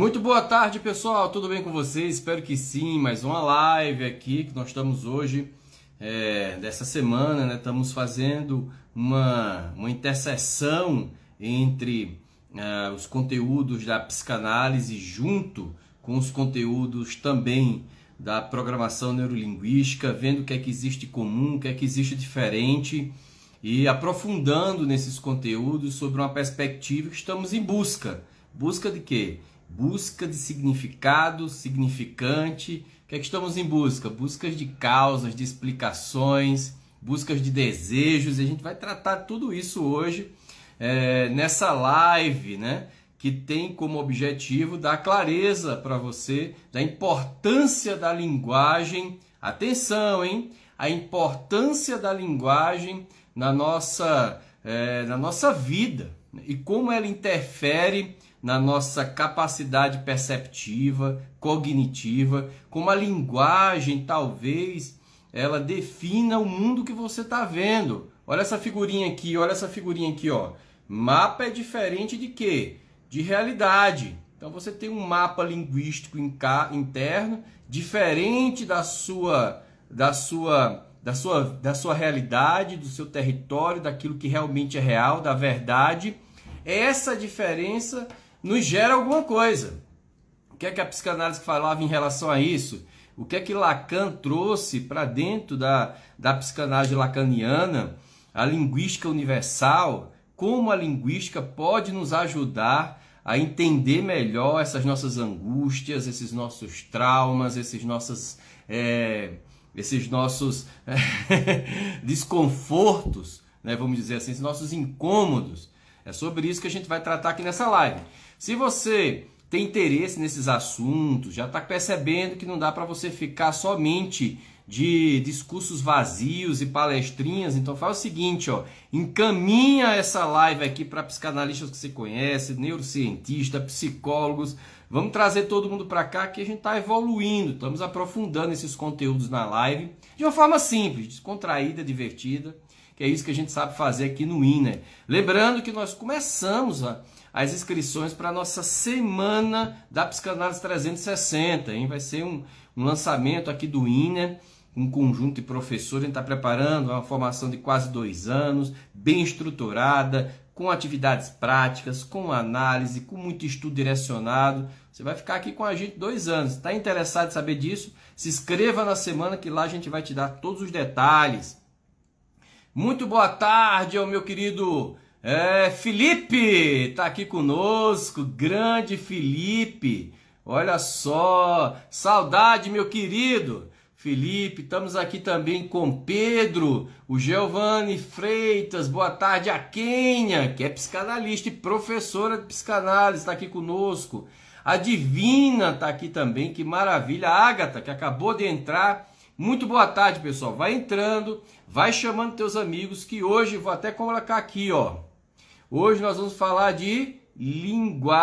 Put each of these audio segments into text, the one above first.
Muito boa tarde, pessoal. Tudo bem com vocês? Espero que sim. Mais uma live aqui que nós estamos hoje, dessa semana, né? Estamos fazendo uma interseção entre os conteúdos da psicanálise junto com os conteúdos também da programação neurolinguística, vendo o que é que existe comum, o que é que existe diferente e aprofundando nesses conteúdos sobre uma perspectiva que estamos em busca. Busca de quê? Busca de significado, significante. O que é que estamos em busca? Buscas de causas, de explicações, buscas de desejos. E a gente vai tratar tudo isso hoje nessa live, né? Que tem como objetivo dar clareza para você da importância da linguagem. Atenção, hein? A importância da linguagem na nossa vida e como ela interfere na nossa capacidade perceptiva, cognitiva, como a linguagem talvez ela defina o mundo que você está vendo. Olha essa figurinha aqui, ó. Mapa é diferente de quê? De realidade. Então você tem um mapa linguístico interno diferente da sua realidade, do seu território, daquilo que realmente é real, da verdade. Essa diferença nos gera alguma coisa. O que é que a psicanálise falava em relação a isso? O que é que Lacan trouxe para dentro da psicanálise lacaniana, a linguística universal, como a linguística pode nos ajudar a entender melhor essas nossas angústias, esses nossos traumas, esses nossos desconfortos, né? Vamos dizer assim, esses nossos incômodos. É sobre isso que a gente vai tratar aqui nessa live. Se você tem interesse nesses assuntos, já está percebendo que não dá para você ficar somente de discursos vazios e palestrinhas, então faz o seguinte, ó, encaminha essa live aqui para psicanalistas que você conhece, neurocientistas, psicólogos. Vamos trazer todo mundo para cá que a gente está evoluindo, estamos aprofundando esses conteúdos na live de uma forma simples, descontraída, divertida, que é isso que a gente sabe fazer aqui no Inner. Lembrando que nós começamos as inscrições para a nossa Semana da Psicanálise 360, hein? Vai ser um lançamento aqui do Inner, um conjunto de professores. A gente está preparando uma formação de quase 2 anos, bem estruturada, com atividades práticas, com análise, com muito estudo direcionado. Você vai ficar aqui com a gente 2 anos. Está interessado em saber disso? Se inscreva na semana que lá a gente vai te dar todos os detalhes. Muito boa tarde ao meu querido Felipe, está aqui conosco, grande Felipe, olha só, saudade meu querido Felipe. Estamos aqui também com Pedro, o Giovanni Freitas, boa tarde. A Kênia, que é psicanalista e professora de psicanálise, está aqui conosco. A Divina está aqui também, que maravilha. A Ágata, que acabou de entrar. Muito boa tarde, pessoal. Vai entrando, vai chamando teus amigos, que hoje vou até colocar aqui, ó. Hoje nós vamos falar de linguagem.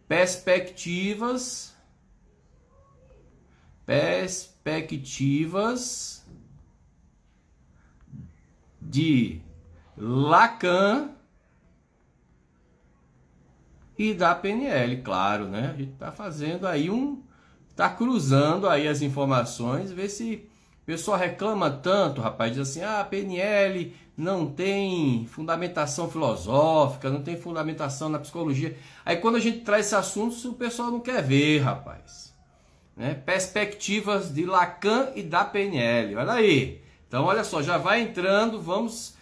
Perspectivas de Lacan e da PNL, claro, né? A gente está fazendo aí tá cruzando aí as informações, ver se o pessoal reclama tanto, rapaz, diz assim, a PNL não tem fundamentação filosófica, não tem fundamentação na psicologia. Aí quando a gente traz esse assunto, o pessoal não quer ver, rapaz. Né? Perspectivas de Lacan e da PNL, olha aí. Então, olha só, já vai entrando, vamos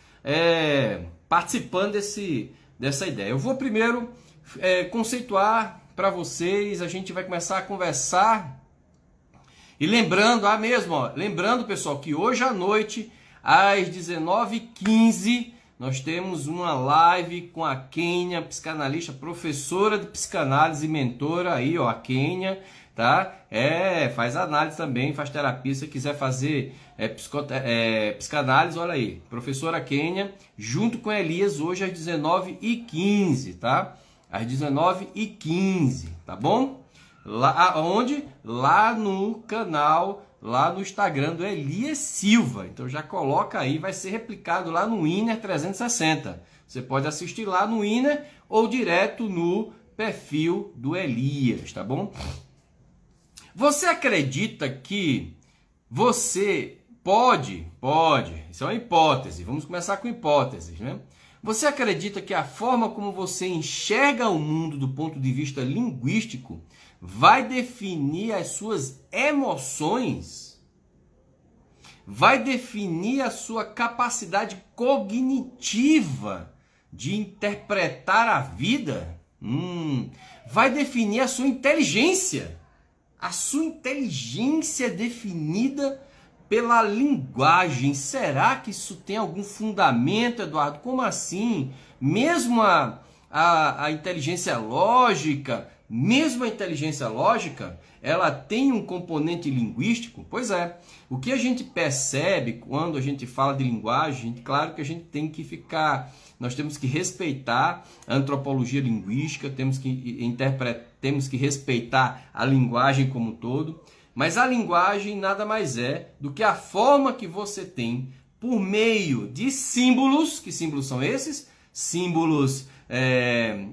participando dessa ideia. Eu vou primeiro conceituar para vocês, a gente vai começar a conversar. E lembrando, lembrando, pessoal, que hoje à noite, às 19h15, nós temos uma live com a Kênia, psicanalista, professora de psicanálise e mentora aí, ó, a Kênia, tá? Faz análise também, faz terapia, se quiser fazer psicanálise, olha aí, professora Kênia, junto com Elias, hoje às 19h15, tá? Às 19h15, tá bom? Lá onde? Lá no canal, lá no Instagram do Elias Silva. Então já coloca aí, vai ser replicado lá no Inner 360. Você pode assistir lá no Inner ou direto no perfil do Elias, tá bom? Você acredita que você pode, isso é uma hipótese, vamos começar com hipóteses, né? Você acredita que a forma como você enxerga o mundo do ponto de vista linguístico vai definir as suas emoções? Vai definir a sua capacidade cognitiva de interpretar a vida? Vai definir a sua inteligência. A sua inteligência é definida pela linguagem. Será que isso tem algum fundamento, Eduardo? Como assim? Mesmo a inteligência lógica, ela tem um componente linguístico? Pois é. O que a gente percebe quando a gente fala de linguagem, claro que a gente tem que nós temos que respeitar a antropologia linguística, temos que respeitar a linguagem como um todo, mas a linguagem nada mais é do que a forma que você tem por meio de símbolos. Que símbolos são esses? Símbolos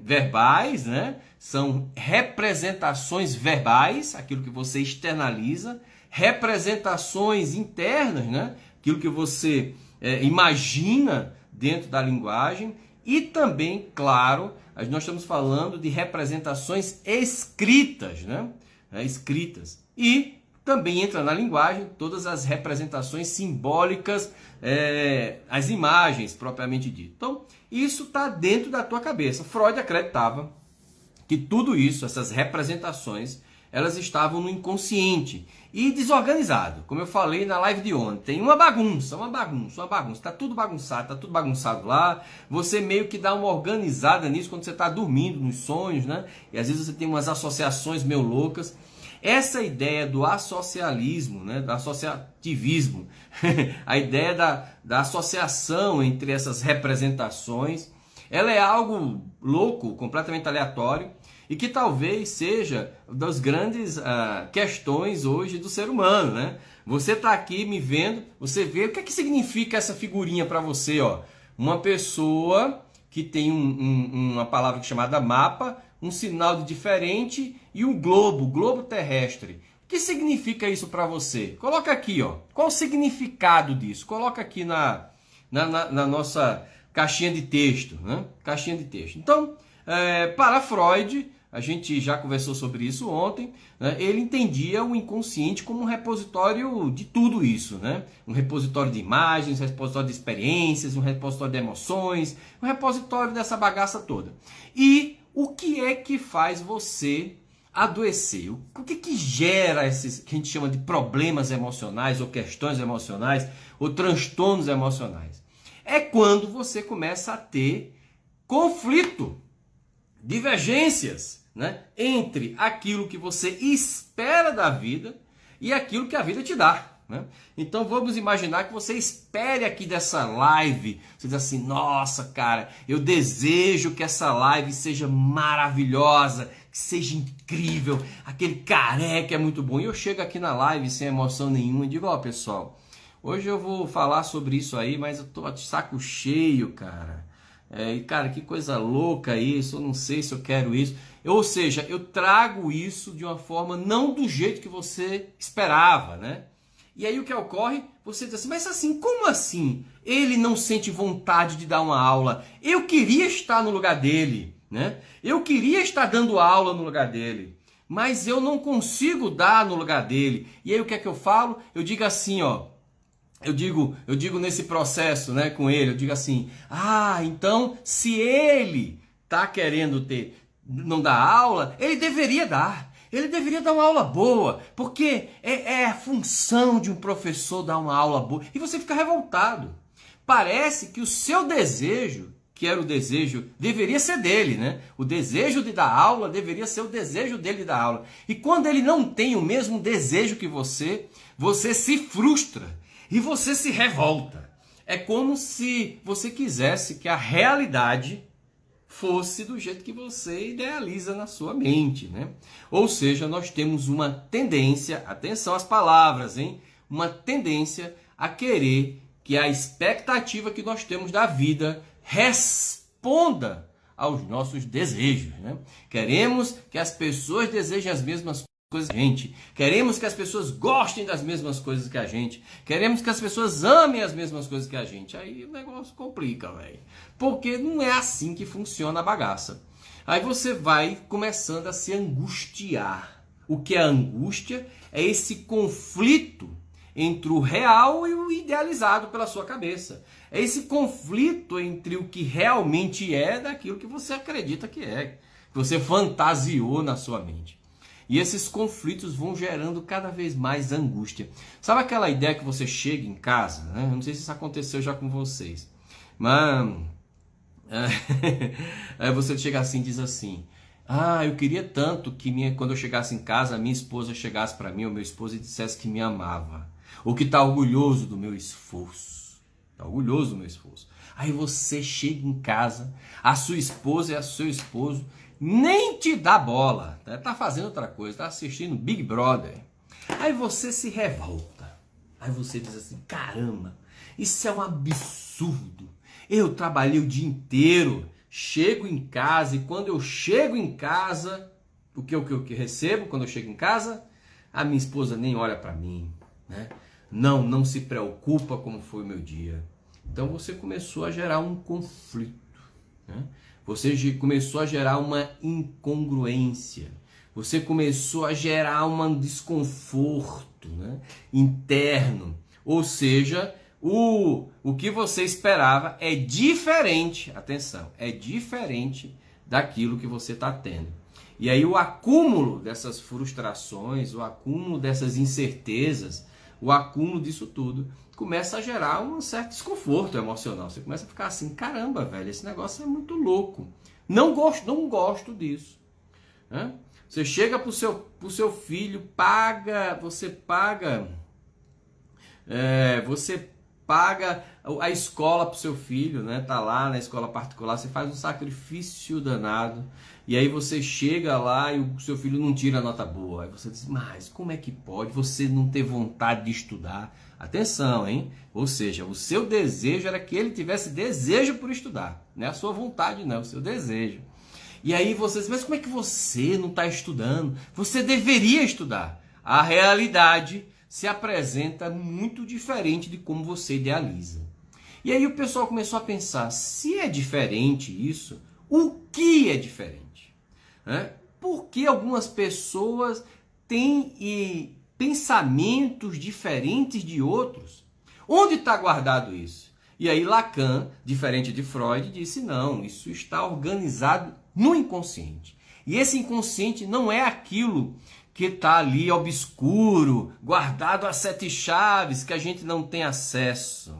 verbais, né? São representações verbais, aquilo que você externaliza, representações internas, né? Aquilo que você imagina dentro da linguagem, e também, claro, nós estamos falando de representações escritas, né? Escritas. E também entra na linguagem todas as representações simbólicas, as imagens propriamente dito. Então, isso está dentro da tua cabeça. Freud acreditava que tudo isso, essas representações, elas estavam no inconsciente e desorganizado. Como eu falei na live de ontem, uma bagunça. Está tudo bagunçado lá. Você meio que dá uma organizada nisso quando você está dormindo, nos sonhos, né? E às vezes você tem umas associações meio loucas. Essa ideia do associalismo, né, do associativismo, a ideia da associação entre essas representações, ela é algo louco, completamente aleatório, e que talvez seja das grandes questões hoje do ser humano, né? Você está aqui me vendo, você vê o que é que significa essa figurinha para você, ó? Uma pessoa que tem uma palavra chamada mapa, um sinal de diferente e um globo terrestre. O que significa isso para você? Coloca aqui, ó. Qual o significado disso? Coloca aqui na nossa caixinha de texto, né? Caixinha de texto. Então, para Freud, a gente já conversou sobre isso ontem, né? Ele entendia o inconsciente como um repositório de tudo isso, né? Um repositório de imagens, um repositório de experiências, um repositório de emoções, um repositório dessa bagaça toda. E o que é que faz você adoecer? O que que gera esses que a gente chama de problemas emocionais, ou questões emocionais, ou transtornos emocionais? É quando você começa a ter conflito, divergências, né, entre aquilo que você espera da vida e aquilo que a vida te dá, né? Então vamos imaginar que você espere aqui dessa live, você diz assim, nossa cara, eu desejo que essa live seja maravilhosa, que seja incrível, aquele careca é muito bom. E eu chego aqui na live sem emoção nenhuma e digo, ó pessoal, hoje eu vou falar sobre isso aí, mas eu tô de saco cheio, cara. Cara, que coisa louca isso, eu não sei se eu quero isso. Ou seja, eu trago isso de uma forma não do jeito que você esperava, né? E aí o que ocorre? Você diz assim, mas assim, como assim? Ele não sente vontade de dar uma aula. Eu queria estar no lugar dele, né? Eu queria estar dando aula no lugar dele, mas eu não consigo dar no lugar dele. E aí o que é que eu falo? Eu digo assim, ó. Eu digo nesse processo, né, com ele, eu digo assim, então se ele tá querendo não dar aula, ele deveria dar uma aula boa, porque é a função de um professor dar uma aula boa, e você fica revoltado. Parece que o seu desejo, que era o desejo, deveria ser dele, né? O desejo de dar aula deveria ser o desejo dele de dar aula. E quando ele não tem o mesmo desejo que você se frustra. E você se revolta. É como se você quisesse que a realidade fosse do jeito que você idealiza na sua mente, né? Ou seja, nós temos uma tendência, atenção às palavras, hein? Uma tendência a querer que a expectativa que nós temos da vida corresponda aos nossos desejos, né? Queremos que as pessoas desejem as mesmas coisas que a gente. Queremos que as pessoas gostem das mesmas coisas que a gente. Queremos que as pessoas amem as mesmas coisas que a gente. Aí o negócio complica, velho. Porque não é assim que funciona a bagaça. Aí você vai começando a se angustiar. O que é angústia? É esse conflito entre o real e o idealizado pela sua cabeça. É esse conflito entre o que realmente é daquilo que você acredita que é, que você fantasiou na sua mente. E esses conflitos vão gerando cada vez mais angústia. Sabe aquela ideia que você chega em casa, né? Eu não sei se isso aconteceu já com vocês, mas aí você chega assim e diz assim: ah, eu queria tanto que quando eu chegasse em casa, a minha esposa chegasse para mim, ou meu esposo, e dissesse que me amava, ou que está orgulhoso do meu esforço. Está orgulhoso do meu esforço. Aí você chega em casa, a sua esposa e o seu esposo nem te dá bola, tá fazendo outra coisa, tá assistindo Big Brother. Aí você se revolta. Aí você diz assim: caramba, isso é um absurdo. Eu trabalhei o dia inteiro, chego em casa, e quando eu chego em casa, o que recebo quando eu chego em casa? A minha esposa nem olha para mim, né? Não se preocupa como foi o meu dia. Então você começou a gerar um conflito, né? Você começou a gerar uma incongruência. Você começou a gerar um desconforto, né, interno. Ou seja, o que você esperava é diferente, atenção, é diferente daquilo que você está tendo. E aí o acúmulo dessas frustrações, o acúmulo dessas incertezas, o acúmulo disso tudo começa a gerar um certo desconforto emocional. Você começa a ficar assim: caramba, velho, esse negócio é muito louco. Não gosto disso. Né? Você chega pro seu filho, você paga a escola pro seu filho, né? Tá lá na escola particular, você faz um sacrifício danado, e aí você chega lá e o seu filho não tira nota boa. Aí você diz: mas como é que pode você não ter vontade de estudar? Atenção, hein? Ou seja, o seu desejo era que ele tivesse desejo por estudar, não é a sua vontade não, o seu desejo. E aí você diz: mas como é que você não está estudando? Você deveria estudar. A realidade se apresenta muito diferente de como você idealiza. E aí o pessoal começou a pensar: se é diferente isso, o que é diferente? Por que algumas pessoas têm pensamentos diferentes de outros? Onde está guardado isso? E aí Lacan, diferente de Freud, disse: não, isso está organizado no inconsciente. E esse inconsciente não é aquilo que está ali obscuro, guardado a 7 chaves, que a gente não tem acesso.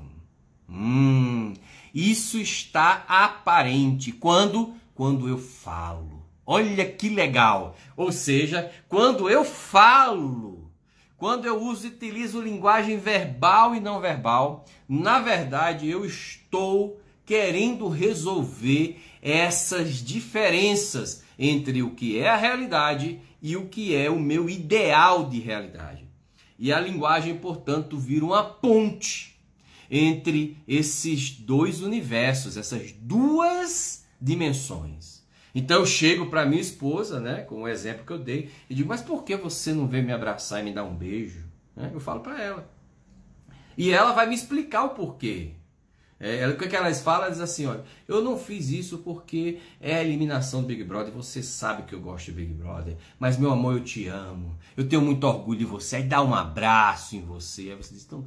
Isso está aparente. Quando eu falo. Olha que legal. Ou seja, quando eu falo, quando eu utilizo linguagem verbal e não verbal, na verdade eu estou querendo resolver essas diferenças entre o que é a realidade e o que é o meu ideal de realidade. E a linguagem, portanto, vira uma ponte entre esses dois universos, essas duas dimensões. Então eu chego para minha esposa, né, com o exemplo que eu dei, e digo: mas por que você não veio me abraçar e me dar um beijo? Eu falo para ela. E ela vai me explicar o porquê. O que elas falam? Ela diz assim: olha, eu não fiz isso porque é a eliminação do Big Brother, você sabe que eu gosto de Big Brother, mas meu amor, eu te amo, eu tenho muito orgulho de você, aí dá um abraço em você. Aí você diz: então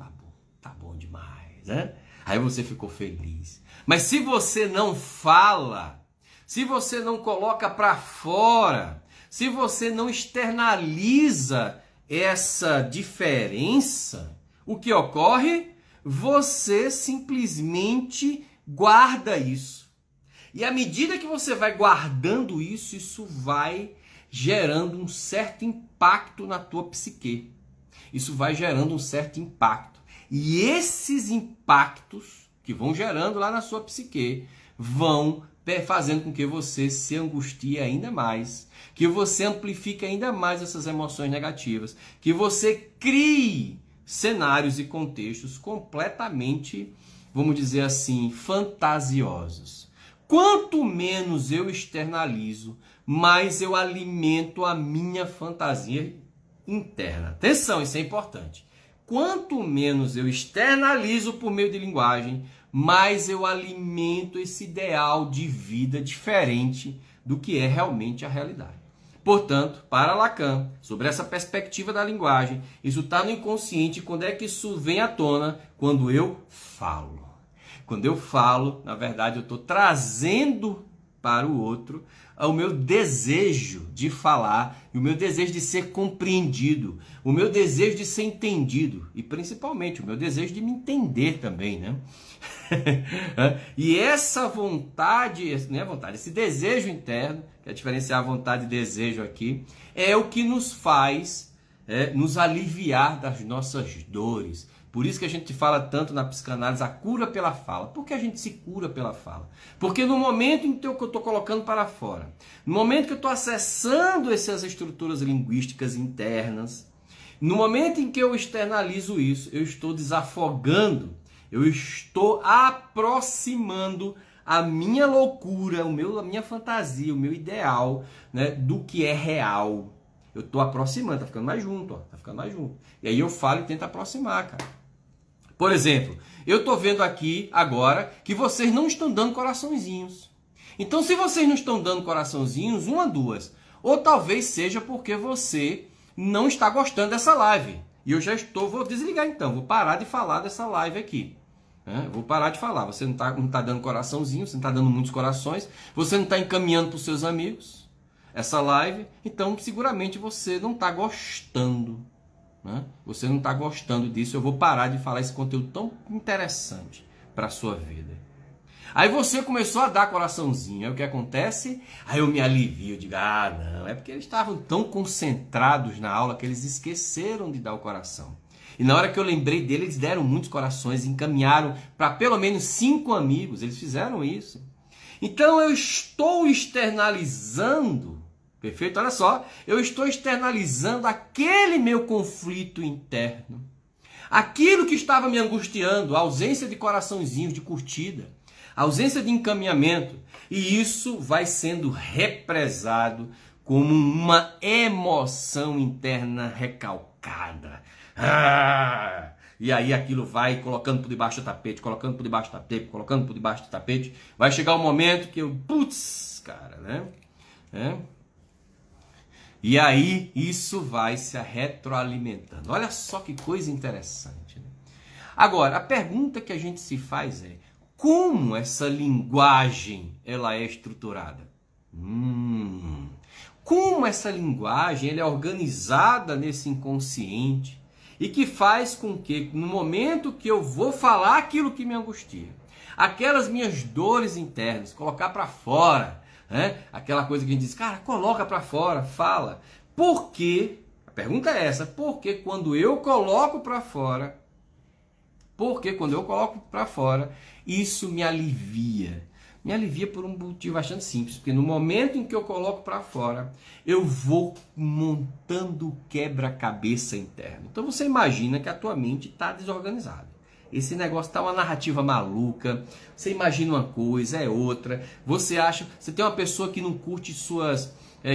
tá bom demais, né? Aí você ficou feliz. Mas se você não fala, se você não coloca para fora, se você não externaliza essa diferença, o que ocorre? Você simplesmente guarda isso. E à medida que você vai guardando isso, isso vai gerando um certo impacto na tua psique. Isso vai gerando um certo impacto. E esses impactos que vão gerando lá na sua psique vão fazendo com que você se angustie ainda mais, que você amplifique ainda mais essas emoções negativas, que você crie cenários e contextos completamente, vamos dizer assim, fantasiosos. Quanto menos eu externalizo, mais eu alimento a minha fantasia interna. Atenção, isso é importante. Quanto menos eu externalizo por meio de linguagem, mais eu alimento esse ideal de vida diferente do que é realmente a realidade. Portanto, para Lacan, sobre essa perspectiva da linguagem, isso está no inconsciente. Quando é que isso vem à tona? Quando eu falo. Quando eu falo, na verdade, eu estou trazendo para o outro o meu desejo de falar, e o meu desejo de ser compreendido, o meu desejo de ser entendido, e principalmente o meu desejo de me entender também, né? E essa vontade, esse desejo interno, que é diferenciar a vontade e desejo aqui, é o que nos faz nos aliviar das nossas dores. Por isso que a gente fala tanto na psicanálise a cura pela fala. Por que a gente se cura pela fala? Porque no momento em que eu estou colocando para fora, no momento que eu estou acessando essas estruturas linguísticas internas, no momento em que eu externalizo isso, eu estou desafogando, eu estou aproximando a minha loucura, a minha fantasia, o meu ideal, né, do que é real. Eu estou aproximando, tá ficando mais junto, ó, tá ficando mais junto. E aí eu falo e tento aproximar, cara. Por exemplo, eu estou vendo aqui agora que vocês não estão dando coraçõezinhos. Então, se vocês não estão dando coraçãozinhos, uma, duas. Ou talvez seja porque você não está gostando dessa live. E eu já vou desligar então, vou parar de falar dessa live aqui. Vou parar de falar. Você não está dando coraçãozinho, você não está dando muitos corações, você não está encaminhando para os seus amigos essa live, então seguramente você não está gostando. Você não está gostando disso, eu vou parar de falar esse conteúdo tão interessante para a sua vida. Aí você começou a dar coraçãozinho, aí o que acontece? Aí eu me alivio, digo, não, é porque eles estavam tão concentrados na aula que eles esqueceram de dar o coração. E na hora que eu lembrei dele, eles deram muitos corações, encaminharam para pelo menos 5 amigos, eles fizeram isso. Então eu estou externalizando, perfeito? Olha só, eu estou externalizando aquele meu conflito interno. Aquilo que estava me angustiando, a ausência de coraçãozinhos, de curtida, a ausência de encaminhamento. E isso vai sendo represado como uma emoção interna recalcada. E aí aquilo vai colocando por debaixo do tapete, colocando por debaixo do tapete, colocando por debaixo do tapete. Vai chegar um momento que eu, cara, né? E aí isso vai se retroalimentando. Olha só que coisa interessante. Né? Agora, a pergunta que a gente se faz é: como essa linguagem ela é estruturada? Como essa linguagem ela é organizada nesse inconsciente e que faz com que no momento que eu vou falar aquilo que me angustia, aquelas minhas dores internas, colocar para fora, aquela coisa que a gente diz, cara, coloca para fora, fala. Por quê? A pergunta é essa: por que quando eu coloco para fora, isso me alivia? Me alivia por um motivo bastante simples, porque no momento em que eu coloco para fora, eu vou montando o quebra-cabeça interno. Então você imagina que a tua mente está desorganizada. Esse negócio tá uma narrativa maluca. Você imagina uma coisa, é outra. Você tem uma pessoa que não curte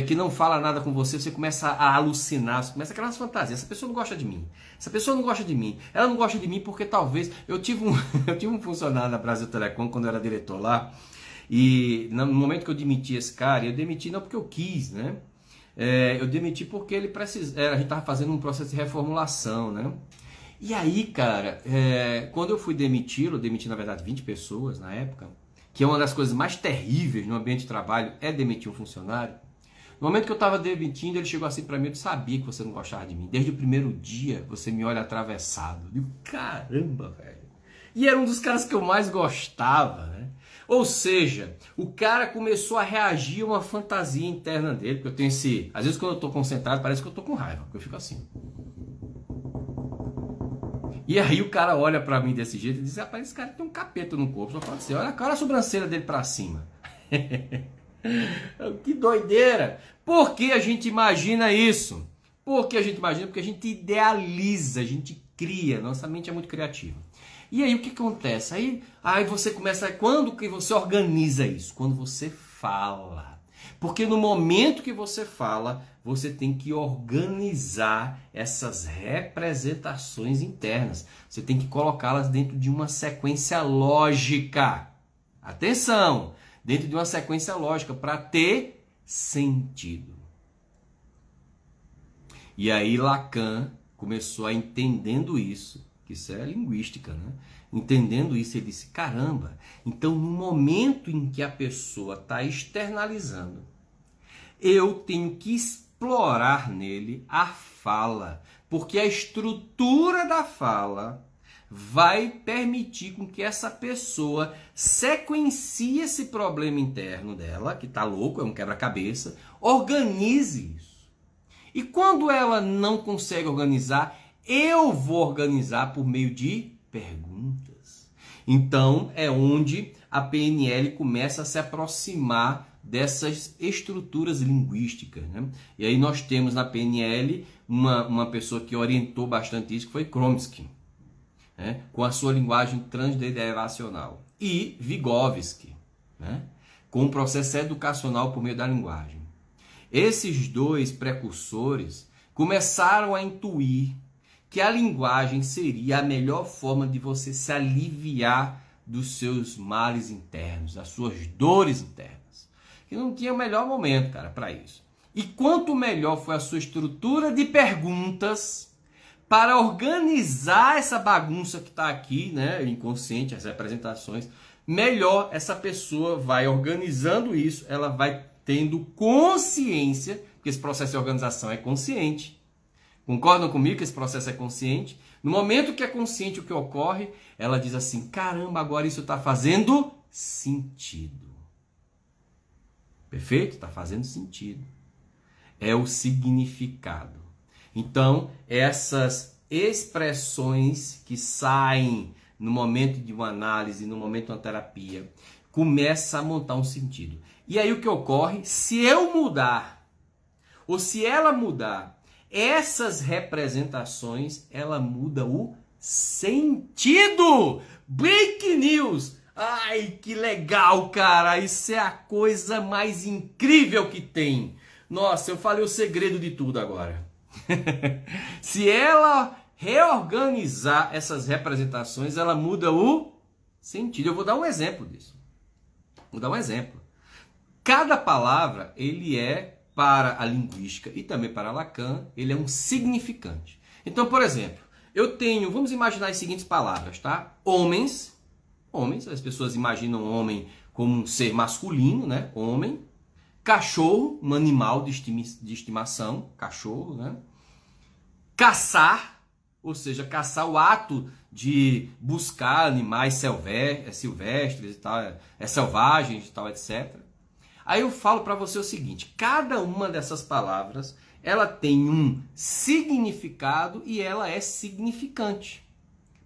que não fala nada com você, você começa a alucinar, você começa a criar umas fantasias. Essa pessoa não gosta de mim. Essa pessoa não gosta de mim. Ela não gosta de mim porque talvez eu tive um funcionário na Brasil Telecom quando eu era diretor lá. E no momento que eu demiti esse cara, eu demiti não porque eu quis, né? Eu demiti porque ele a gente estava fazendo um processo de reformulação, né? E aí, cara, quando eu fui demiti na verdade 20 pessoas na época, que é uma das coisas mais terríveis no ambiente de trabalho, é demitir um funcionário. No momento que eu estava demitindo, ele chegou assim para mim: eu sabia que você não gostava de mim. Desde o primeiro dia, você me olha atravessado. Eu digo, caramba, velho. E era um dos caras que eu mais gostava, né? Ou seja, o cara começou a reagir a uma fantasia interna dele, porque eu tenho às vezes quando eu estou concentrado, parece que eu estou com raiva, porque eu fico assim. E aí o cara olha pra mim desse jeito e diz: rapaz, esse cara tem um capeta no corpo. Só fala assim: olha a sobrancelha dele pra cima. Que doideira! Por que a gente imagina isso? Porque a gente imagina, porque a gente idealiza, a gente cria. Nossa mente é muito criativa. E aí o que acontece? Aí você começa, quando que você organiza isso? Quando você fala. Porque no momento que você fala, você tem que organizar essas representações internas. Você tem que colocá-las dentro de uma sequência lógica. Atenção! Dentro de uma sequência lógica para ter sentido. E aí Lacan começou a entendendo isso, que isso é linguística, né? Entendendo isso, ele disse, caramba, então no momento em que a pessoa está externalizando, eu tenho que explorar nele a fala, porque a estrutura da fala vai permitir com que essa pessoa sequencie esse problema interno dela, que está louco, é um quebra-cabeça, organize isso. E quando ela não consegue organizar, eu vou organizar por meio de perguntas. Então, é onde a PNL começa a se aproximar dessas estruturas linguísticas, né? E aí nós temos na PNL uma pessoa que orientou bastante isso, que foi Chomsky, né? Com a sua linguagem transderivacional. E Vygotsky, né? Com o processo educacional por meio da linguagem. Esses dois precursores começaram a intuir que a linguagem seria a melhor forma de você se aliviar dos seus males internos, das suas dores internas. Que não tinha melhor momento, cara, para isso. E quanto melhor foi a sua estrutura de perguntas para organizar essa bagunça que está aqui, né, inconsciente, as representações, melhor essa pessoa vai organizando isso, ela vai tendo consciência, porque esse processo de organização é consciente. Concordam comigo que esse processo é consciente? No momento que é consciente o que ocorre, ela diz assim, caramba, agora isso está fazendo sentido. Perfeito? Está fazendo sentido. É o significado. Então, essas expressões que saem no momento de uma análise, no momento de uma terapia, começa a montar um sentido. E aí o que ocorre? Se eu mudar, ou se ela mudar, essas representações, ela muda o sentido. Break news! Ai, que legal, cara! Isso é a coisa mais incrível que tem. Nossa, eu falei o segredo de tudo agora. Se ela reorganizar essas representações, ela muda o sentido. Eu vou dar um exemplo disso. Vou dar um exemplo. Cada palavra, ele é, para a linguística e também para Lacan, ele é um significante. Então, por exemplo, eu tenho, vamos imaginar as seguintes palavras, tá? Homens, as pessoas imaginam homem como um ser masculino, né? Homem. Cachorro, um animal de estimação, cachorro, né? Caçar, ou seja, caçar o ato de buscar animais silvestres e tal, selvagens e tal, etc. Aí eu falo para você o seguinte, cada uma dessas palavras, ela tem um significado e ela é significante,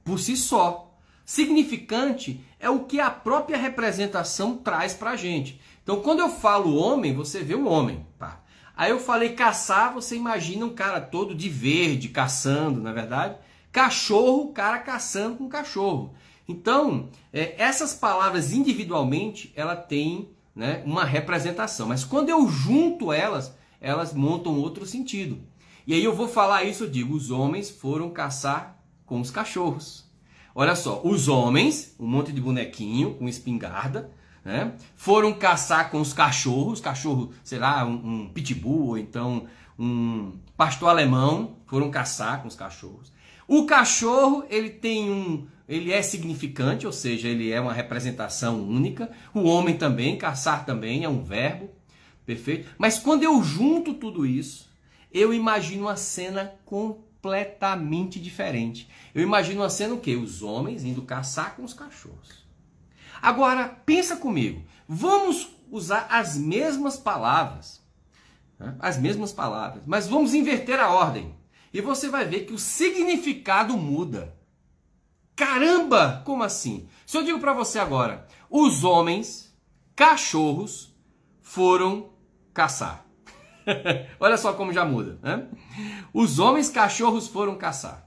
por si só. Significante é o que a própria representação traz para a gente. Então, quando eu falo homem, você vê um homem. Tá? Aí eu falei caçar, você imagina um cara todo de verde, caçando, na verdade. Cachorro, cara caçando com cachorro. Então, essas palavras individualmente, ela tem, né, uma representação. Mas quando eu junto elas, elas montam outro sentido. E aí eu vou falar isso, eu digo, os homens foram caçar com os cachorros. Olha só, os homens, um monte de bonequinho com espingarda, né, foram caçar com os cachorros, sei lá, um pitbull, ou então um pastor alemão, foram caçar com os cachorros. O cachorro, ele é significante, ou seja, ele é uma representação única. O homem também, caçar também é um verbo, perfeito? Mas quando eu junto tudo isso, eu imagino uma cena completamente diferente. Eu imagino uma cena o quê? Os homens indo caçar com os cachorros. Agora, pensa comigo. Vamos usar as mesmas palavras. Né? As mesmas palavras. Mas vamos inverter a ordem. E você vai ver que o significado muda. Caramba! Como assim? Se eu digo para você agora, os homens, cachorros, foram caçar. Olha só como já muda, né? Os homens, cachorros foram caçar.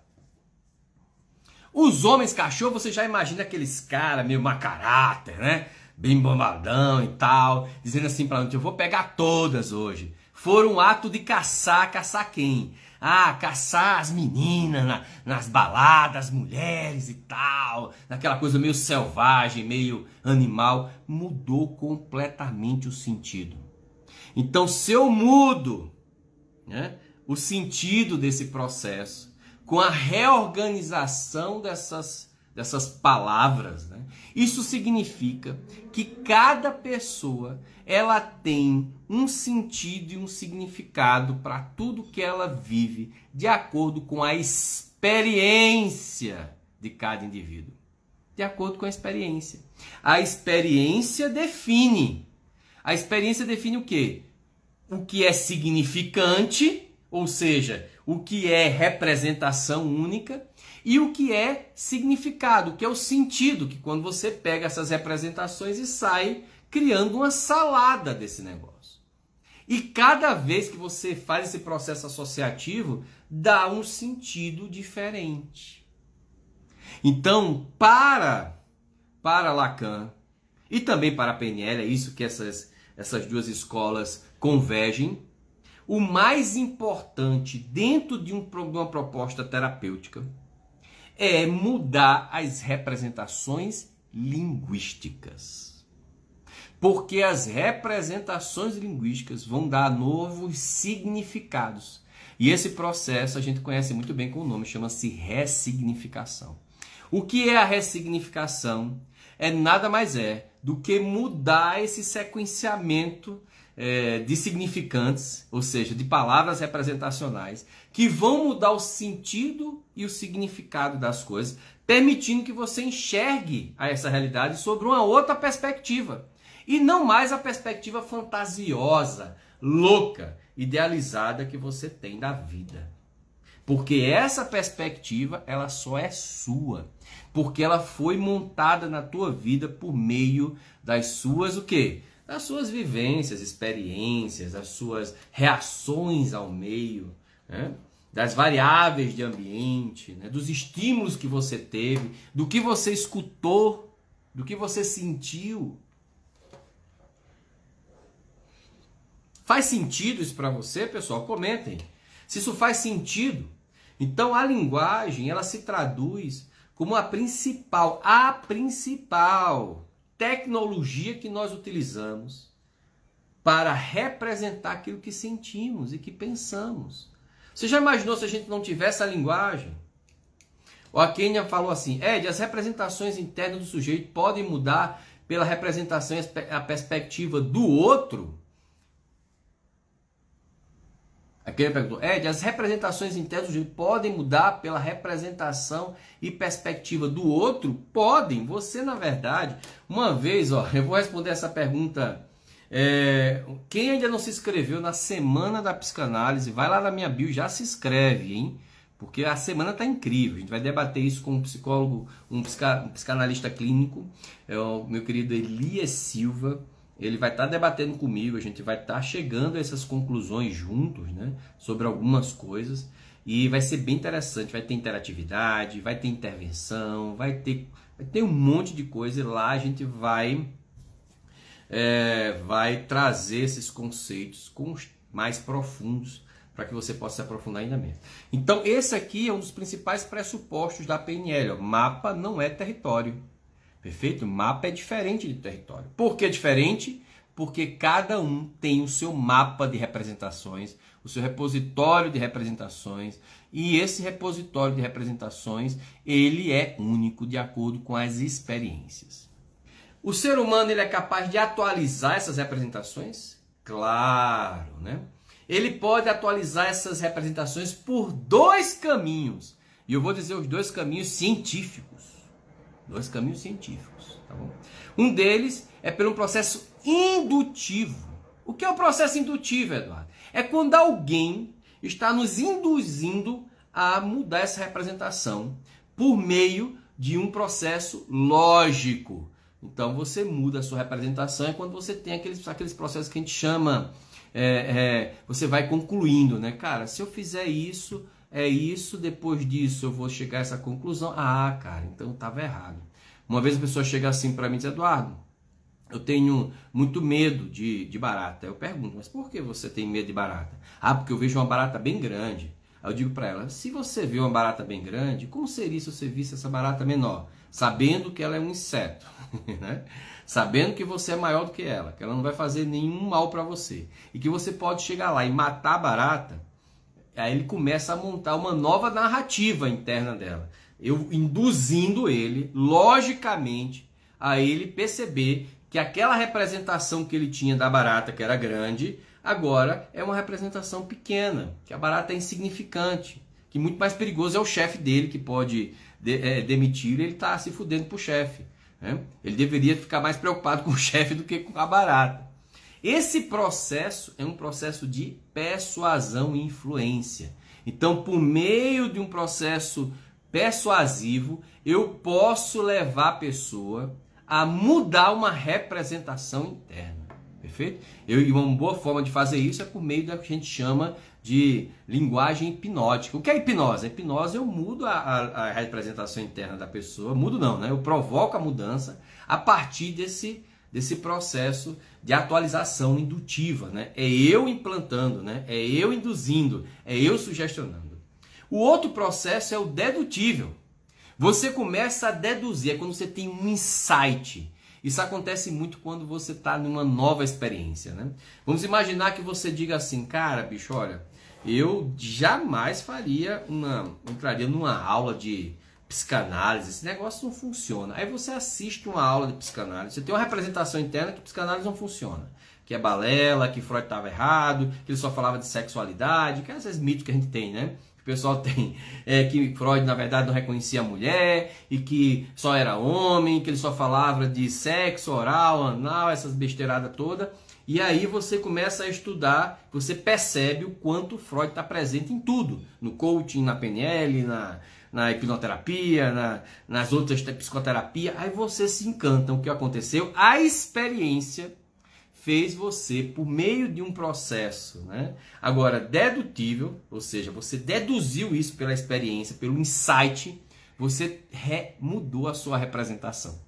Os homens cachorro, você já imagina aqueles caras meio mau caráter, né? Bem bombadão e tal, dizendo assim pra gente, eu vou pegar todas hoje. Foram um ato de caçar quem? Ah, caçar as meninas nas baladas, as mulheres e tal, naquela coisa meio selvagem, meio animal. Mudou completamente o sentido. Então, se eu mudo, né, o sentido desse processo, com a reorganização dessas palavras, né, isso significa que cada pessoa ela tem um sentido e um significado para tudo que ela vive, de acordo com a experiência de cada indivíduo. De acordo com a experiência. A experiência define. A experiência define o quê? O que é significante, ou seja, o que é representação única, e o que é significado, que é o sentido, que quando você pega essas representações e sai criando uma salada desse negócio. E cada vez que você faz esse processo associativo, dá um sentido diferente. Então, para Lacan e também para a PNL, é isso que essas duas escolas convergem, o mais importante dentro de uma proposta terapêutica é mudar as representações linguísticas. Porque as representações linguísticas vão dar novos significados. E esse processo a gente conhece muito bem com o nome, chama-se ressignificação. O que é a ressignificação? É nada mais do que mudar esse sequenciamento de significantes, ou seja, de palavras representacionais, que vão mudar o sentido e o significado das coisas, permitindo que você enxergue essa realidade sobre uma outra perspectiva. E não mais a perspectiva fantasiosa, louca, idealizada que você tem da vida. Porque essa perspectiva, ela só é sua. Porque ela foi montada na tua vida por meio das suas, o quê? Das suas vivências, experiências, das suas reações ao meio, né? Das variáveis de ambiente, né? Dos estímulos que você teve, do que você escutou, do que você sentiu. Faz sentido isso para você, pessoal? Comentem. Se isso faz sentido, então a linguagem ela se traduz como a principal tecnologia que nós utilizamos para representar aquilo que sentimos e que pensamos. Você já imaginou se a gente não tivesse a linguagem? O Kenya falou assim, Ed, as representações internas do sujeito podem mudar pela representação e a perspectiva do outro? Aqui ele perguntou, Ed, as representações internas do sujeito podem mudar pela representação e perspectiva do outro? Podem. Você, na verdade, uma vez, eu vou responder essa pergunta. Quem ainda não se inscreveu na Semana da Psicanálise, vai lá na minha bio, já se inscreve, hein? Porque a semana está incrível. A gente vai debater isso com um psicólogo, um psicanalista clínico, o meu querido Elias Silva. Ele vai estar debatendo comigo, a gente vai estar chegando a essas conclusões juntos, né, sobre algumas coisas, e vai ser bem interessante, vai ter interatividade, vai ter intervenção, vai ter um monte de coisa, e lá a gente vai trazer esses conceitos mais profundos, para que você possa se aprofundar ainda mesmo. Então esse aqui é um dos principais pressupostos da PNL, mapa não é território. Perfeito? O mapa é diferente de território. Por que diferente? Porque cada um tem o seu mapa de representações, o seu repositório de representações, e esse repositório de representações, ele é único de acordo com as experiências. O ser humano ele é capaz de atualizar essas representações? Claro, né? Ele pode atualizar essas representações por dois caminhos. E eu vou dizer os dois caminhos científicos. Dois caminhos científicos, tá bom? Um deles é pelo processo indutivo. O que é o processo indutivo, Eduardo? É quando alguém está nos induzindo a mudar essa representação por meio de um processo lógico. Então você muda a sua representação quando você tem aqueles processos que a gente chama, você vai concluindo, né? Cara, se eu fizer isso, é isso, depois disso eu vou chegar a essa conclusão. Ah, cara, então eu estava errado. Uma vez a pessoa chega assim para mim e diz, Eduardo, eu tenho muito medo de barata. Eu pergunto, mas por que você tem medo de barata? Ah, porque eu vejo uma barata bem grande. Aí eu digo para ela, se você vê uma barata bem grande, como seria se você visse essa barata menor? Sabendo que ela é um inseto, né? Sabendo que você é maior do que ela não vai fazer nenhum mal para você. E que você pode chegar lá e matar a barata, aí ele começa a montar uma nova narrativa interna dela. Eu induzindo ele, logicamente, a ele perceber que aquela representação que ele tinha da barata, que era grande, agora é uma representação pequena, que a barata é insignificante, que muito mais perigoso é o chefe dele, que pode demitir, ele está se fudendo pro chefe, né? Ele deveria ficar mais preocupado com o chefe do que com a barata. Esse processo é um processo de persuasão e influência. Então, por meio de um processo persuasivo, eu posso levar a pessoa a mudar uma representação interna. Perfeito? E uma boa forma de fazer isso é por meio da que a gente chama de linguagem hipnótica. O que é hipnose? A hipnose eu mudo a representação interna da pessoa, mudo não, né? Eu provoco a mudança a partir desse processo de atualização indutiva, né? É eu implantando, né? É eu induzindo, é eu sugestionando. O outro processo é o dedutível. Você começa a deduzir, é quando você tem um insight. Isso acontece muito quando você está numa nova experiência, né? Vamos imaginar que você diga assim, cara, bicho, olha, eu jamais entraria numa aula de psicanálise, esse negócio não funciona. Aí você assiste uma aula de psicanálise, você tem uma representação interna que psicanálise não funciona. Que é balela, que Freud estava errado, que ele só falava de sexualidade, que é esses mitos que a gente tem, né? O pessoal tem que Freud na verdade não reconhecia a mulher e que só era homem, que ele só falava de sexo, oral, anal, essas besteiradas todas. E aí você começa a estudar, você percebe o quanto Freud está presente em tudo, no coaching, na PNL, na hipnoterapia, nas outras psicoterapia. Aí você se encanta. O que aconteceu? A experiência fez você, por meio de um processo, né? Agora, dedutível, ou seja, você deduziu isso pela experiência, pelo insight, você mudou a sua representação.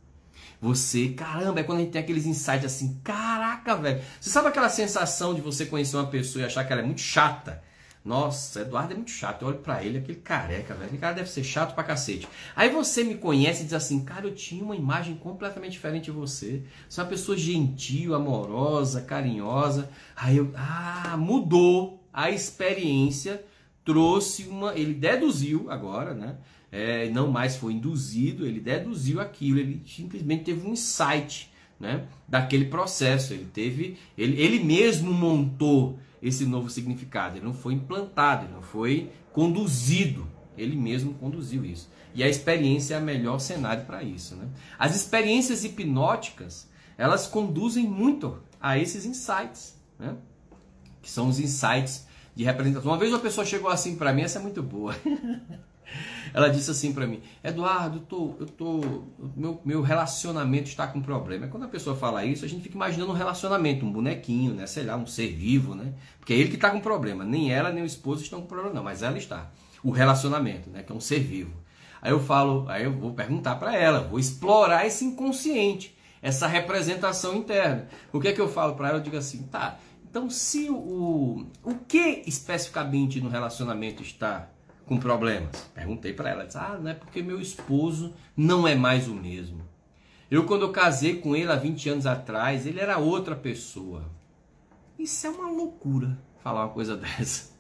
Você, caramba, é quando a gente tem aqueles insights assim, caraca, velho. Você sabe aquela sensação de você conhecer uma pessoa e achar que ela é muito chata? Nossa, Eduardo é muito chato. Eu olho pra ele, aquele careca, velho. Aquele cara deve ser chato pra cacete. Aí você me conhece e diz assim, cara, eu tinha uma imagem completamente diferente de você. Você é uma pessoa gentil, amorosa, carinhosa. Aí eu, mudou. A experiência trouxe ele deduziu agora, né? Não mais foi induzido, ele deduziu aquilo. Ele simplesmente teve um insight, né? Daquele processo. Ele mesmo montou esse novo significado, ele não foi implantado, ele não foi conduzido, ele mesmo conduziu isso. E a experiência é o melhor cenário para isso, né? As experiências hipnóticas, elas conduzem muito a esses insights, né? Que são os insights de representação. Uma vez uma pessoa chegou assim para mim, essa é muito boa. Ela disse assim para mim, Eduardo, meu relacionamento está com problema. Quando a pessoa fala isso, a gente fica imaginando um relacionamento, um bonequinho, né? Sei lá, um ser vivo, né? Porque é ele que está com problema. Nem ela, nem o esposo estão com problema, não, mas ela está. O relacionamento, né? Que é um ser vivo. Aí eu vou perguntar para ela, vou explorar esse inconsciente, essa representação interna. O que é que eu falo para ela? Eu digo assim, tá, então se o que especificamente no relacionamento está com problemas? Perguntei para ela, disse, não é porque meu esposo não é mais o mesmo. Quando eu casei com ele há 20 anos atrás, ele era outra pessoa. Isso é uma loucura, falar uma coisa dessa.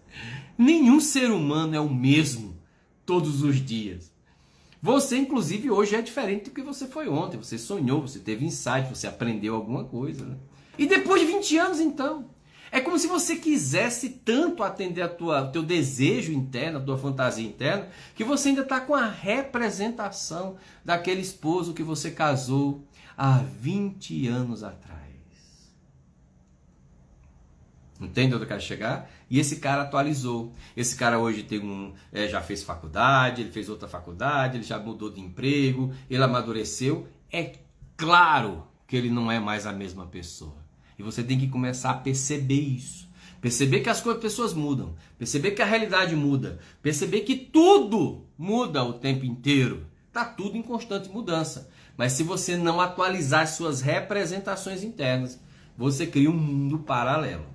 Nenhum ser humano é o mesmo todos os dias. Você, inclusive, hoje é diferente do que você foi ontem. Você sonhou, você teve insight, você aprendeu alguma coisa, né? E depois de 20 anos, então? É como se você quisesse tanto atender o teu desejo interno, a tua fantasia interna, que você ainda está com a representação daquele esposo que você casou há 20 anos atrás. Entende onde eu quero chegar? E esse cara atualizou. Esse cara hoje já fez faculdade, ele fez outra faculdade, ele já mudou de emprego, ele amadureceu. É claro que ele não é mais a mesma pessoa. E você tem que começar a perceber isso. Perceber que as pessoas mudam, perceber que a realidade muda, perceber que tudo muda o tempo inteiro. Está tudo em constante mudança. Mas se você não atualizar suas representações internas, você cria um mundo paralelo.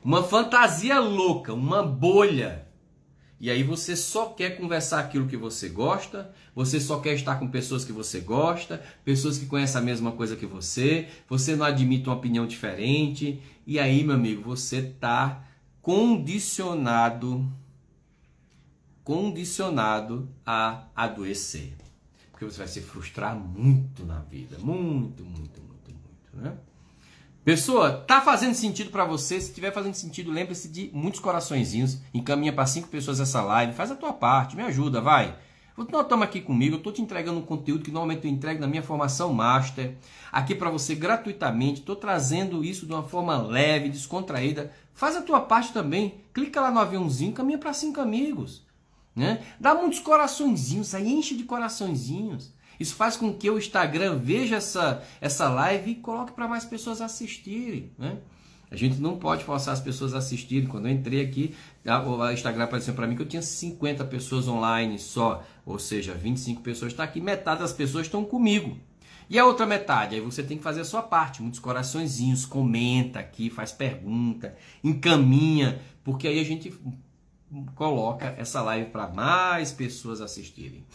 Uma fantasia louca, uma bolha. E aí você só quer conversar aquilo que você gosta, você só quer estar com pessoas que você gosta, pessoas que conhecem a mesma coisa que você não admite uma opinião diferente. E aí, meu amigo, você está condicionado a adoecer. Porque você vai se frustrar muito na vida. Muito, né? Pessoa, tá fazendo sentido para você? Se estiver fazendo sentido, lembre-se de muitos coraçõezinhos. Encaminha para 5 pessoas essa live. Faz a tua parte, me ajuda, vai. Não toma aqui comigo, eu tô te entregando um conteúdo que normalmente eu entrego na minha formação Master. Aqui para você gratuitamente. Tô trazendo isso de uma forma leve, descontraída. Faz a tua parte também. Clica lá no aviãozinho, caminha para 5 amigos. Né? Dá muitos coraçõezinhos, aí enche de coraçõezinhos. Isso faz com que o Instagram veja essa live e coloque para mais pessoas assistirem. Né? A gente não pode forçar as pessoas a assistirem. Quando eu entrei aqui, o Instagram apareceu para mim que eu tinha 50 pessoas online só. Ou seja, 25 pessoas estão aqui, metade das pessoas estão comigo. E a outra metade? Aí você tem que fazer a sua parte. Muitos coraçõezinhos, comenta aqui, faz pergunta, encaminha, porque aí a gente coloca essa live para mais pessoas assistirem.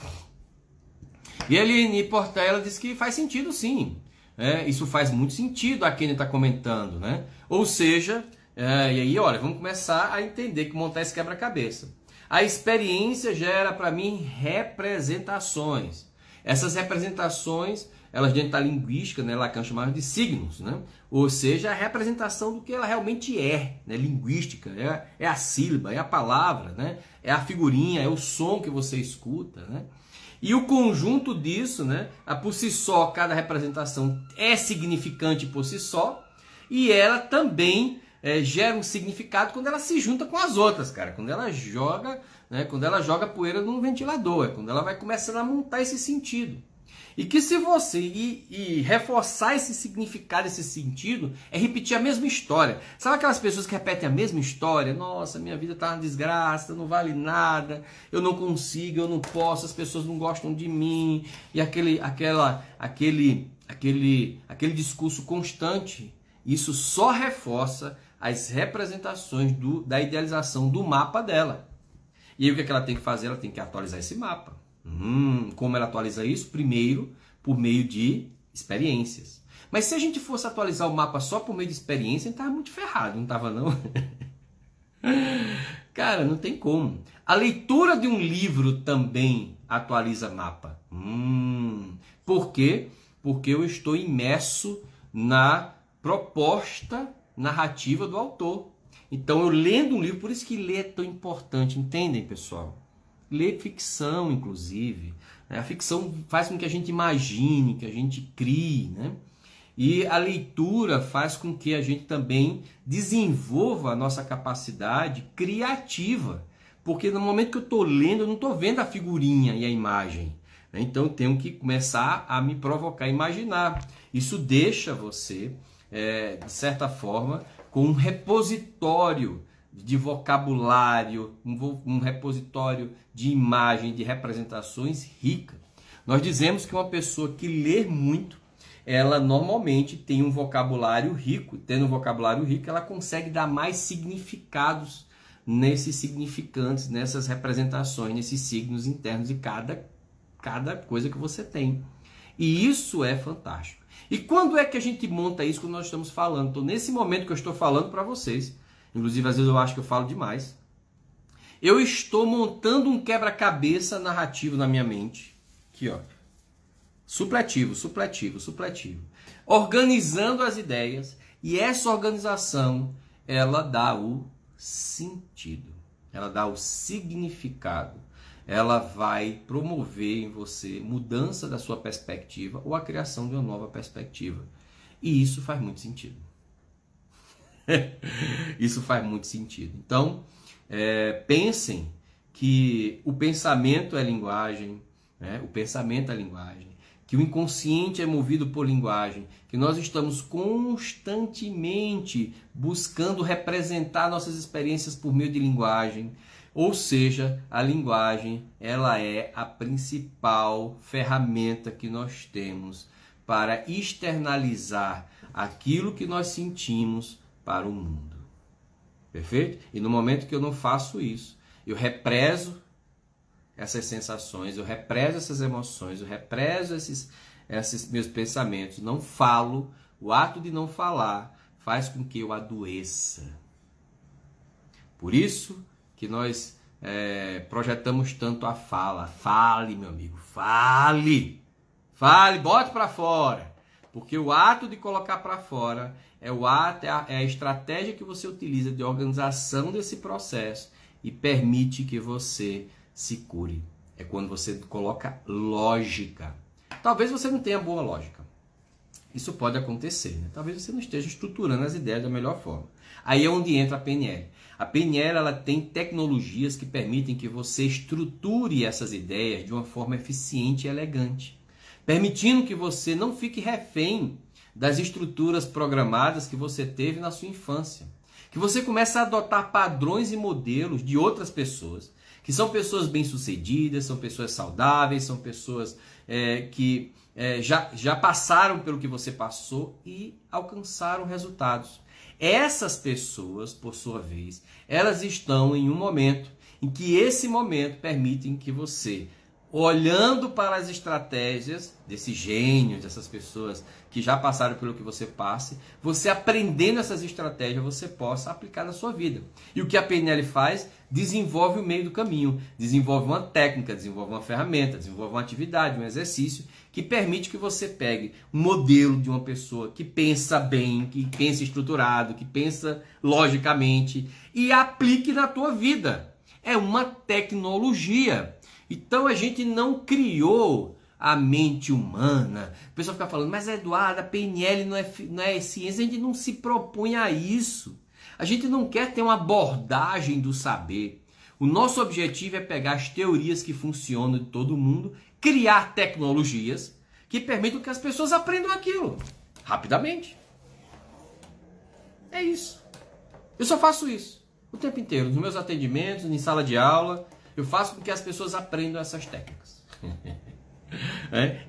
E a Eline Portela disse que faz sentido sim. Isso faz muito sentido a quem está comentando, né? Ou seja, e aí, olha, vamos começar a entender que montar esse quebra-cabeça. A experiência gera para mim representações. Essas representações, elas dentro da linguística, né, Lacan chamava de signos, né? Ou seja, a representação do que ela realmente é, né? Linguística, é a sílaba, é a palavra, né? É a figurinha, é o som que você escuta, né? E o conjunto disso, né, por si só, cada representação é significante por si só, e ela também gera um significado quando ela se junta com as outras, cara. Quando ela joga, né, quando ela joga poeira num ventilador, quando ela vai começando a montar esse sentido. E que se você reforçar esse significado, esse sentido, é repetir a mesma história. Sabe aquelas pessoas que repetem a mesma história? Nossa, minha vida está uma desgraça, não vale nada, eu não consigo, eu não posso, as pessoas não gostam de mim. E aquele discurso constante, isso só reforça as representações da idealização do mapa dela. E aí o que ela tem que fazer? Ela tem que atualizar esse mapa. Como ela atualiza isso? Primeiro, por meio de experiências. Mas se a gente fosse atualizar o mapa só por meio de experiência, a gente estava muito ferrado, não estava não? Cara, não tem como. A leitura de um livro também atualiza mapa. Por quê? Porque eu estou imerso na proposta narrativa do autor. Então, eu lendo um livro, por isso que ler é tão importante, entendem, pessoal? Ler ficção, inclusive. A ficção faz com que a gente imagine, que a gente crie, né? E a leitura faz com que a gente também desenvolva a nossa capacidade criativa. Porque no momento que eu estou lendo, eu não estou vendo a figurinha e a imagem. Né? Então eu tenho que começar a me provocar a imaginar. Isso deixa você, de certa forma, com um repositório de vocabulário, um repositório de imagem, de representações rica. Nós dizemos que uma pessoa que lê muito, ela normalmente tem um vocabulário rico. Tendo um vocabulário rico, ela consegue dar mais significados nesses significantes, nessas representações, nesses signos internos de cada coisa que você tem. E isso é fantástico. E quando é que a gente monta isso quando nós estamos falando? Então, nesse momento que eu estou falando para vocês, inclusive às vezes eu acho que eu falo demais, eu estou montando um quebra-cabeça narrativo na minha mente. Aqui, ó. Supletivo. Organizando as ideias, e essa organização, ela dá o sentido, ela dá o significado, ela vai promover em você mudança da sua perspectiva ou a criação de uma nova perspectiva. E isso faz muito sentido. Isso faz muito sentido. Então, pensem que o pensamento é linguagem, né? O pensamento é linguagem. que o inconsciente é movido por linguagem, que nós estamos constantemente buscando representar nossas experiências por meio de linguagem. Ou seja, a linguagem, ela é a principal ferramenta que nós temos para externalizar aquilo que nós sentimos para o mundo. Perfeito? E no momento que eu não faço isso, eu represo essas sensações, eu represo essas emoções, eu represo esses meus pensamentos, não falo, o ato de não falar faz com que eu adoeça. Por isso que nós projetamos tanto a fala. Fale, meu amigo, fale! Fale, bote para fora! Porque o ato de colocar para fora é a estratégia que você utiliza de organização desse processo e permite que você se cure. É quando você coloca lógica. Talvez você não tenha boa lógica. Isso pode acontecer, né? Talvez você não esteja estruturando as ideias da melhor forma. Aí é onde entra a PNL. A PNL, ela tem tecnologias que permitem que você estruture essas ideias de uma forma eficiente e elegante, permitindo que você não fique refém das estruturas programadas que você teve na sua infância. Que você comece a adotar padrões e modelos de outras pessoas, que são pessoas bem-sucedidas, são pessoas saudáveis, são pessoas que já passaram pelo que você passou e alcançaram resultados. Essas pessoas, por sua vez, elas estão em um momento em que esse momento permite que você, olhando para as estratégias desses gênios, dessas pessoas que já passaram pelo que você passe, você aprendendo essas estratégias, você possa aplicar na sua vida. E o que a PNL faz? Desenvolve o meio do caminho, desenvolve uma técnica, desenvolve uma ferramenta, desenvolve uma atividade, um exercício que permite que você pegue um modelo de uma pessoa que pensa bem, que pensa estruturado, que pensa logicamente e aplique na tua vida. É uma tecnologia. Então a gente não criou a mente humana. O pessoal fica falando, mas Eduardo, a PNL não é ciência, a gente não se propõe a isso. A gente não quer ter uma abordagem do saber. O nosso objetivo é pegar as teorias que funcionam de todo mundo, criar tecnologias que permitam que as pessoas aprendam aquilo rapidamente. É isso. Eu só faço isso o tempo inteiro, nos meus atendimentos, em sala de aula. Eu faço com que as pessoas aprendam essas técnicas.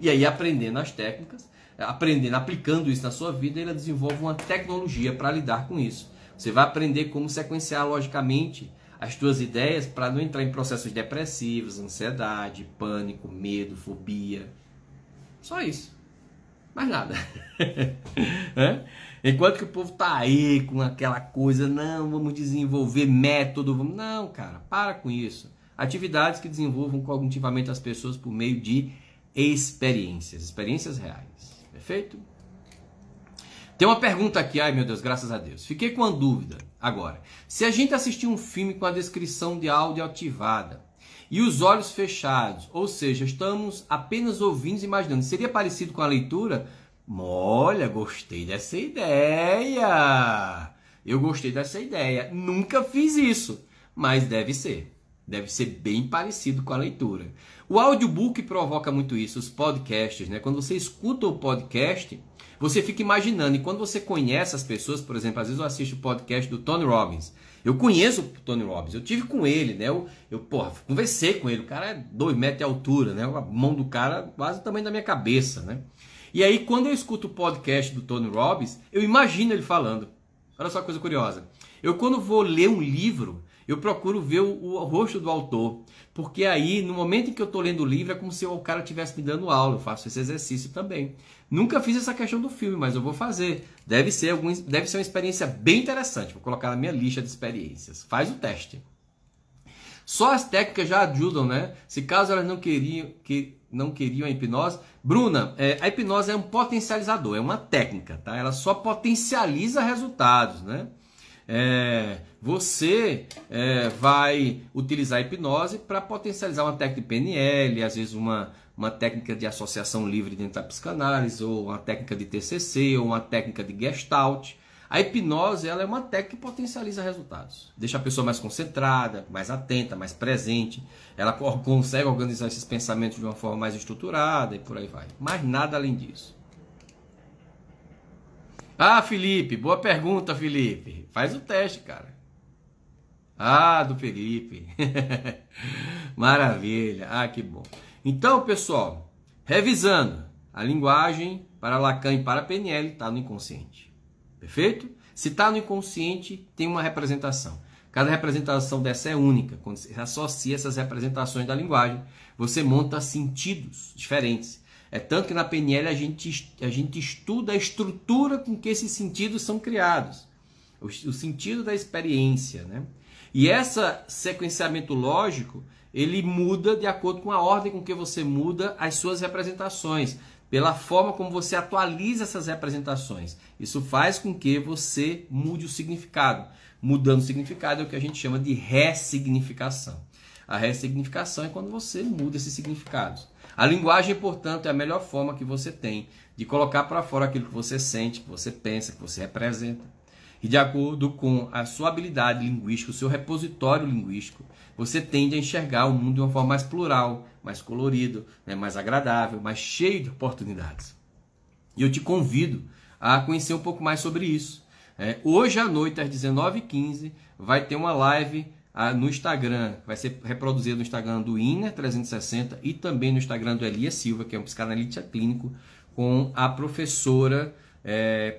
E aí, aprendendo as técnicas, aplicando isso na sua vida, ela desenvolve uma tecnologia para lidar com isso. Você vai aprender como sequenciar logicamente as suas ideias para não entrar em processos depressivos, ansiedade, pânico, medo, fobia. Só isso. Mais nada. Enquanto que o povo tá aí com aquela coisa, não, vamos desenvolver método, vamos... Não, cara, para com isso. Atividades que desenvolvam cognitivamente as pessoas por meio de experiências reais. Perfeito? Tem uma pergunta aqui, ai meu Deus, graças a Deus. Fiquei com uma dúvida agora. Se a gente assistir um filme com a descrição de áudio ativada e os olhos fechados, ou seja, estamos apenas ouvindo e imaginando, seria parecido com a leitura? Olha, gostei dessa ideia. Eu gostei dessa ideia. Nunca fiz isso, mas deve ser. Deve ser bem parecido com a leitura. O audiobook provoca muito isso, os podcasts, né? Quando você escuta o podcast, você fica imaginando. E quando você conhece as pessoas, por exemplo, às vezes eu assisto o podcast do Tony Robbins. Eu conheço o Tony Robbins, eu tive com ele, né? Eu conversei com ele. O cara é 2 metros de altura, né? A mão do cara quase o tamanho da minha cabeça, né? E aí, quando eu escuto o podcast do Tony Robbins, eu imagino ele falando. Olha só que coisa curiosa. Eu, quando vou ler um livro, eu procuro ver o rosto do autor, porque aí, no momento em que eu estou lendo o livro, é como se o cara estivesse me dando aula. Eu faço esse exercício também. Nunca fiz essa questão do filme, mas eu vou fazer. Deve ser uma experiência bem interessante. Vou colocar na minha lista de experiências. Faz o teste. Só as técnicas já ajudam, né? Se caso elas não queriam a hipnose. Bruna, a hipnose é um potencializador, é uma técnica, tá? Ela só potencializa resultados, né? Você vai utilizar a hipnose para potencializar uma técnica de PNL, às vezes uma técnica de associação livre dentro da psicanálise, ou uma técnica de TCC, ou uma técnica de Gestalt. A hipnose, ela é uma técnica que potencializa resultados. Deixa a pessoa mais concentrada, mais atenta, mais presente. Ela consegue organizar esses pensamentos de uma forma mais estruturada e por aí vai. Mas nada além disso. Ah, Felipe, boa pergunta, Felipe. Faz o teste, cara. Ah, do Felipe. Maravilha. Ah, que bom. Então, pessoal, revisando, a linguagem para Lacan e para PNL está no inconsciente. Perfeito? Se está no inconsciente, tem uma representação. Cada representação dessa é única. Quando você associa essas representações da linguagem, você monta sentidos diferentes. É tanto que na PNL a gente estuda a estrutura com que esses sentidos são criados. O sentido da experiência, né? E esse sequenciamento lógico, ele muda de acordo com a ordem com que você muda as suas representações, pela forma como você atualiza essas representações. Isso faz com que você mude o significado. Mudando o significado é o que a gente chama de ressignificação. A ressignificação é quando você muda esses significados. A linguagem, portanto, é a melhor forma que você tem de colocar para fora aquilo que você sente, que você pensa, que você representa. E de acordo com a sua habilidade linguística, o seu repositório linguístico, você tende a enxergar o mundo de uma forma mais plural, mais colorido, né, mais agradável, mais cheio de oportunidades. E eu te convido a conhecer um pouco mais sobre isso. Hoje à noite, às 19h15, vai ter uma live no Instagram, vai ser reproduzida no Instagram do Inner360 e também no Instagram do Elias Silva, que é um psicanalista clínico, com a professora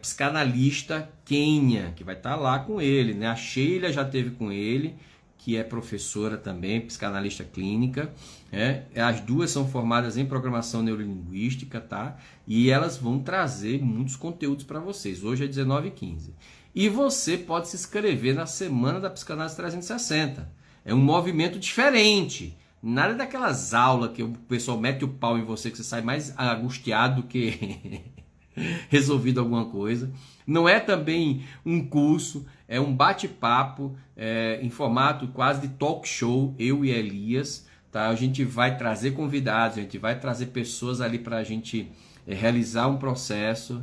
psicanalista Kênia, que vai estar lá com ele, né? A Sheila já esteve com ele, que é professora também, psicanalista clínica. As duas são formadas em programação neurolinguística, tá? E elas vão trazer muitos conteúdos para vocês. Hoje é 19h15. E você pode se inscrever na Semana da Psicanálise 360. É um movimento diferente. Nada daquelas aulas que o pessoal mete o pau em você, que você sai mais angustiado do que resolvido alguma coisa. Não é também um curso, é um bate-papo em formato quase de talk show, eu e Elias. Tá? A gente vai trazer convidados, a gente vai trazer pessoas ali para a gente realizar um processo.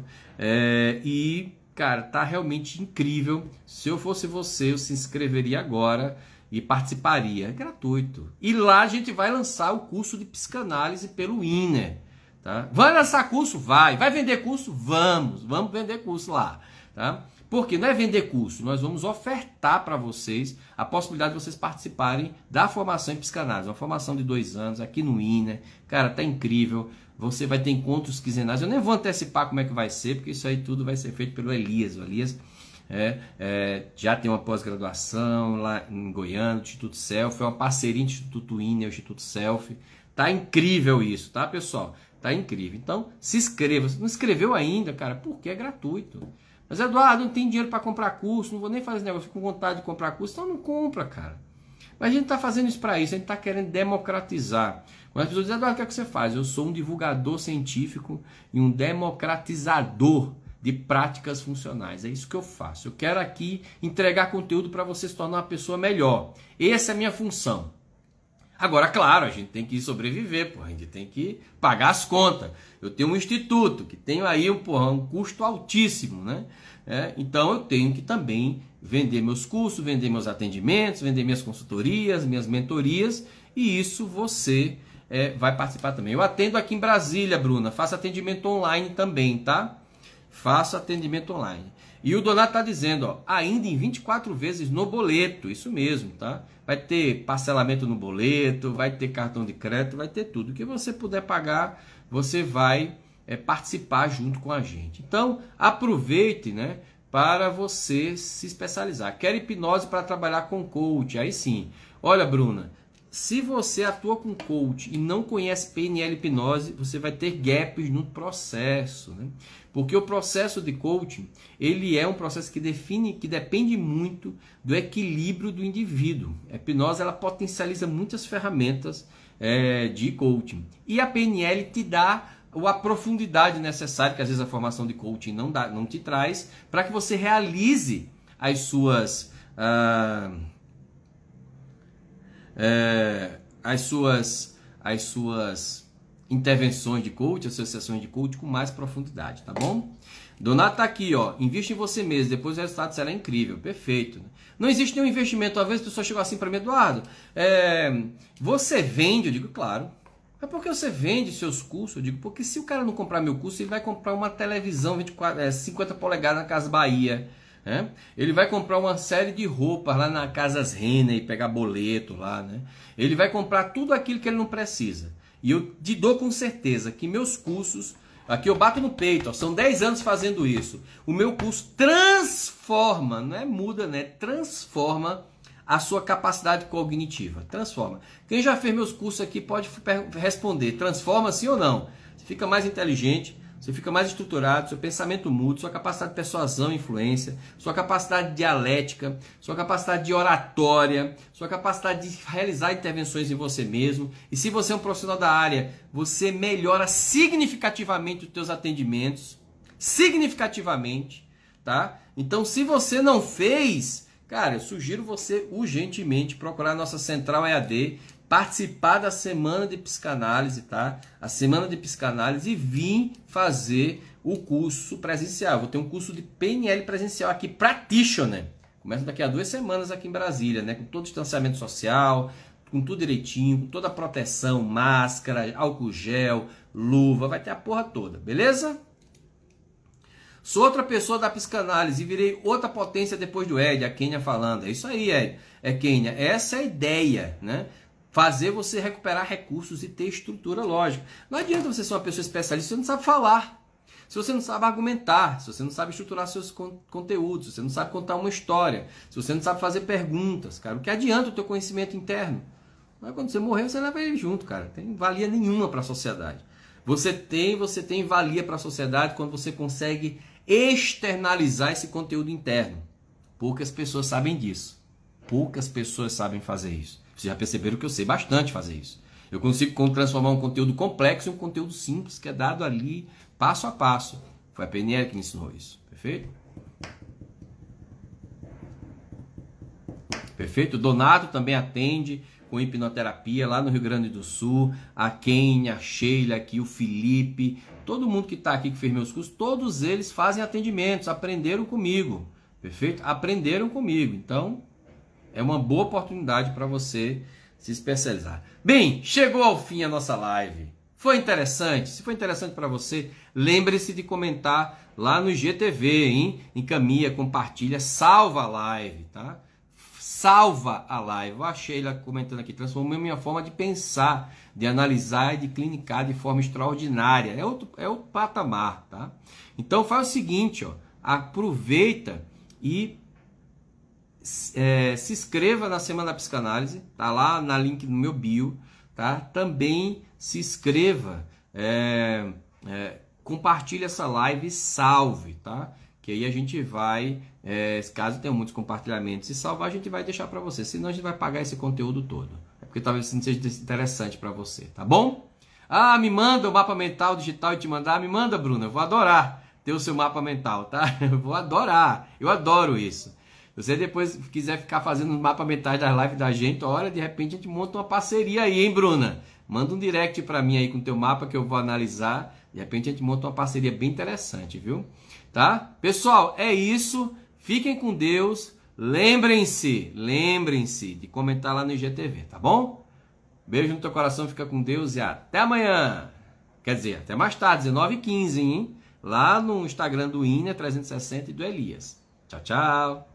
Cara, tá realmente incrível. Se eu fosse você, eu se inscreveria agora e participaria. É gratuito. E lá a gente vai lançar o curso de psicanálise pelo Inner. Tá? Vai lançar curso? Vai. Vai vender curso? Vamos vender curso lá. Tá? Porque não é vender curso, nós vamos ofertar para vocês a possibilidade de vocês participarem da formação em psicanálise. Uma formação de 2 anos aqui no Inner. Cara, tá incrível. Você vai ter encontros quinzenais. Eu nem vou antecipar como é que vai ser, porque isso aí tudo vai ser feito pelo Elias. O Elias já tem uma pós-graduação lá em Goiânia, Instituto Self. É uma parceria entre o Instituto Inner e o Instituto Self. Tá incrível isso, tá, pessoal? Tá incrível. Então, se inscreva. Se não inscreveu ainda, cara, porque é gratuito. Mas, Eduardo, não tem dinheiro para comprar curso, não vou nem fazer esse negócio, fico com vontade de comprar curso. Então, não compra, cara. Mas a gente está fazendo isso para isso, a gente está querendo democratizar. Quando as pessoas dizem, Eduardo, o que é que você faz? Eu sou um divulgador científico e um democratizador de práticas funcionais. É isso que eu faço. Eu quero aqui entregar conteúdo para você se tornar uma pessoa melhor. Essa é a minha função. Agora, claro, a gente tem que sobreviver, a gente tem que pagar as contas. Eu tenho um instituto que tem aí um custo altíssimo, né? Então eu tenho que também vender meus cursos, vender meus atendimentos, vender minhas consultorias, minhas mentorias, e isso você vai participar também. Eu atendo aqui em Brasília, Bruna, faço atendimento online também, tá? Faço atendimento online. E o Donato está dizendo, ó, ainda em 24 vezes no boleto, isso mesmo, tá? Vai ter parcelamento no boleto, vai ter cartão de crédito, vai ter tudo. O que você puder pagar, você vai participar junto com a gente. Então, aproveite, né, para você se especializar. Quer hipnose para trabalhar com coach? Aí sim. Olha, Bruna, se você atua com coach e não conhece PNL hipnose, você vai ter gaps no processo, né? Porque o processo de coaching, ele é um processo que depende muito do equilíbrio do indivíduo. A hipnose, ela potencializa muitas ferramentas de coaching. E a PNL te dá a profundidade necessária, que às vezes a formação de coaching não te traz, para que você realize as suas intervenções de coach, as suas sessões de coach com mais profundidade, tá bom? Donato tá aqui, ó. Invista em você mesmo, depois o resultado será incrível. Perfeito. Né? Não existe nenhum investimento. Uma vez a pessoa chegou assim para mim, Eduardo, você vende? Eu digo, claro. Mas por que você vende seus cursos? Eu digo, porque se o cara não comprar meu curso, ele vai comprar uma televisão 50 polegadas na Casa Bahia. Né? Ele vai comprar uma série de roupas lá na Casas Renner e pegar boleto lá. Né? Ele vai comprar tudo aquilo que ele não precisa. E eu te dou com certeza que meus cursos, aqui eu bato no peito, ó, são 10 anos fazendo isso. O meu curso transforma, não é muda, né? Transforma a sua capacidade cognitiva. Transforma. Quem já fez meus cursos aqui pode responder. Transforma sim ou não? Você fica mais inteligente, você fica mais estruturado, seu pensamento muda, sua capacidade de persuasão e influência, sua capacidade dialética, sua capacidade de oratória, sua capacidade de realizar intervenções em você mesmo. E se você é um profissional da área, você melhora significativamente os teus atendimentos. Significativamente, tá? Então, se você não fez, cara, eu sugiro você urgentemente procurar a nossa Central EAD, participar da semana de psicanálise, tá? A semana de psicanálise e vir fazer o curso presencial. Vou ter um curso de PNL presencial aqui, Practitioner. Começa daqui a 2 semanas aqui em Brasília, né? Com todo o distanciamento social, com tudo direitinho, com toda a proteção, máscara, álcool gel, luva, vai ter a porra toda, beleza? Sou outra pessoa da psicanálise e virei outra potência depois do Ed, a Kênia falando. É isso aí, Ed. Kênia. Essa é a ideia, né? Fazer você recuperar recursos e ter estrutura lógica. Não adianta você ser uma pessoa especialista se você não sabe falar, se você não sabe argumentar, se você não sabe estruturar seus conteúdos, se você não sabe contar uma história, se você não sabe fazer perguntas, cara. O que adianta o teu conhecimento interno? Mas quando você morrer, você leva ele junto, cara. Não tem valia nenhuma para a sociedade. Você tem valia para a sociedade quando você consegue externalizar esse conteúdo interno. Poucas pessoas sabem disso. Poucas pessoas sabem fazer isso. Vocês já perceberam que eu sei bastante fazer isso. Eu consigo transformar um conteúdo complexo em um conteúdo simples, que é dado ali passo a passo. Foi a PNL que me ensinou isso. Perfeito? Perfeito? O Donato também atende com hipnoterapia lá no Rio Grande do Sul. A Kênia, a Sheila aqui, o Felipe. Todo mundo que está aqui, que fez meus cursos, todos eles fazem atendimentos, aprenderam comigo. Perfeito? Aprenderam comigo. Então, é uma boa oportunidade para você se especializar. Bem, chegou ao fim a nossa live. Foi interessante? Se foi interessante para você, lembre-se de comentar lá no IGTV, hein? Encaminha, compartilha, salva a live, tá? Salva a live. A Sheila comentando aqui, transformou minha forma de pensar, de analisar e de clinicar de forma extraordinária. É outro patamar, tá? Então faz o seguinte, ó, aproveita e se inscreva na Semana da Psicanálise, tá lá na link no meu bio, tá? Também se inscreva, compartilhe essa live e salve, tá? Que aí a gente vai, caso tenha muitos compartilhamentos e salvar, a gente vai deixar para você, senão a gente vai pagar esse conteúdo todo, é porque talvez não seja interessante para você, tá bom? Ah, me manda o mapa mental digital e te mandar, me manda, Bruna, eu vou adorar ter o seu mapa mental, tá? Eu vou adorar, eu adoro isso. Se você depois quiser ficar fazendo mapa mentais das lives da gente, olha, de repente a gente monta uma parceria aí, hein, Bruna? Manda um direct para mim aí com o teu mapa que eu vou analisar. De repente a gente monta uma parceria bem interessante, viu? Tá? Pessoal, é isso. Fiquem com Deus. Lembrem-se de comentar lá no IGTV, tá bom? Beijo no teu coração, fica com Deus e até amanhã. Quer dizer, até mais tarde, 19h15, hein? Lá no Instagram do INA 360 e do Elias. Tchau, tchau.